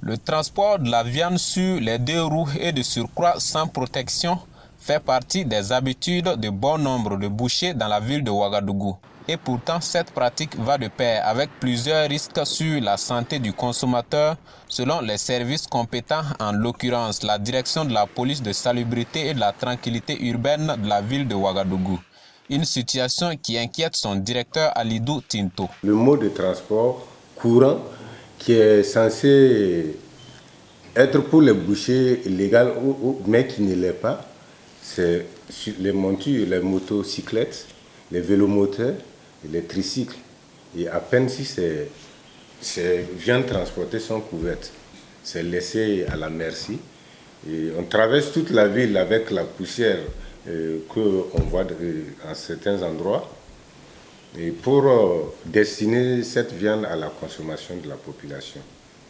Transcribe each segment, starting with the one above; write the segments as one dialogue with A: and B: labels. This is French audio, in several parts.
A: Le transport de la viande sur les deux roues et de surcroît sans protection fait partie des habitudes de bon nombre de bouchers dans la ville de Ouagadougou. Et pourtant, cette pratique va de pair avec plusieurs risques sur la santé du consommateur, selon les services compétents, en l'occurrence la direction de la police de salubrité et de la tranquillité urbaine de la ville de Ouagadougou. Une situation qui inquiète son directeur Alidou Tinto.
B: Le mode de transport courant qui est censé être pour les bouchers légal, mais qui ne l'est pas, c'est les montures, les motocyclettes, les vélomoteurs et les tricycles. Et à peine si ces viandes transportées sont couvertes, c'est laissé à la merci. Et on traverse toute la ville avec la poussière qu'on voit à certains endroits, et pour destiner cette viande à la consommation de la population.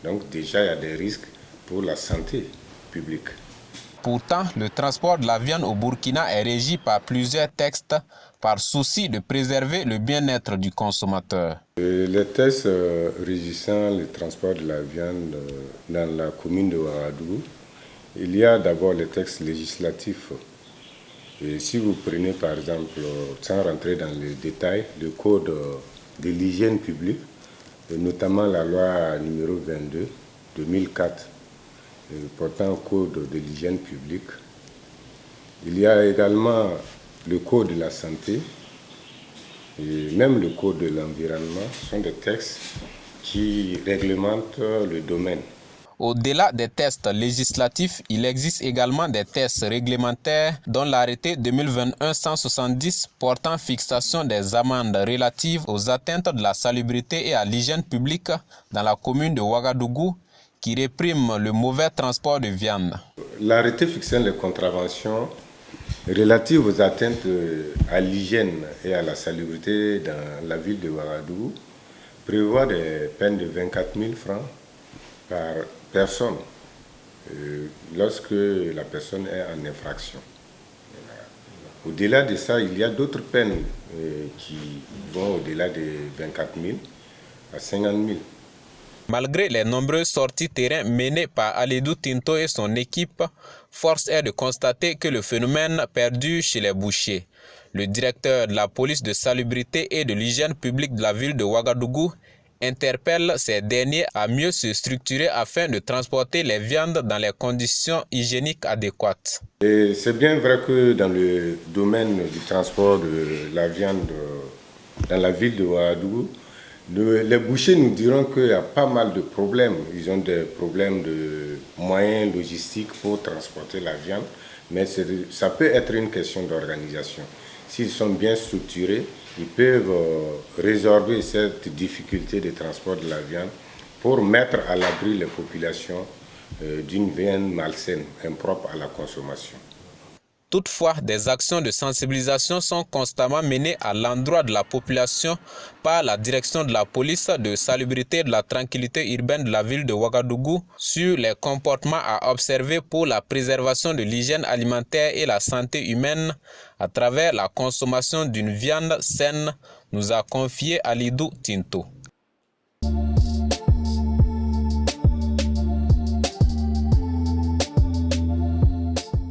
B: Donc déjà, il y a des risques pour la santé publique.
A: Pourtant, le transport de la viande au Burkina est régi par plusieurs textes par souci de préserver le bien-être du consommateur.
B: Les textes régissant le transport de la viande dans la commune de Ouagadougou, il y a d'abord les textes législatifs. Et si vous prenez par exemple, sans rentrer dans les détails, le code de l'hygiène publique, et notamment la loi numéro 22 2004, portant au code de l'hygiène publique. Il y a également le code de la santé et même le code de l'environnement, sont des textes qui réglementent le domaine.
A: Au-delà des tests législatifs, il existe également des tests réglementaires dont l'arrêté 2021-170 portant fixation des amendes relatives aux atteintes de la salubrité et à l'hygiène publique dans la commune de Ouagadougou qui réprime le mauvais transport de viande.
B: L'arrêté fixant les contraventions relatives aux atteintes à l'hygiène et à la salubrité dans la ville de Ouagadougou prévoit des peines de 24 000 francs par personne lorsque la personne est en infraction. Au-delà de ça, il y a d'autres peines qui vont au-delà de 24 000 à 50 000.
A: Malgré les nombreuses sorties terrain menées par Alidou Tinto et son équipe, force est de constater que le phénomène perdure chez les bouchers. Le directeur de la police de salubrité et de l'hygiène publique de la ville de Ouagadougou interpelle ces derniers à mieux se structurer afin de transporter les viandes dans les conditions hygiéniques adéquates.
B: C'est bien vrai que dans le domaine du transport de la viande dans la ville de Ouagadougou, les bouchers nous diront qu'il y a pas mal de problèmes. Ils ont des problèmes de moyens logistiques pour transporter la viande, mais ça peut être une question d'organisation. S'ils sont bien structurés, ils peuvent résorber cette difficulté de transport de la viande pour mettre à l'abri les populations d'une viande malsaine, impropre à la consommation.
A: Toutefois, des actions de sensibilisation sont constamment menées à l'endroit de la population par la direction de la police de salubrité et de la tranquillité urbaine de la ville de Ouagadougou sur les comportements à observer pour la préservation de l'hygiène alimentaire et la santé humaine à travers la consommation d'une viande saine, nous a confié Alidou Tinto.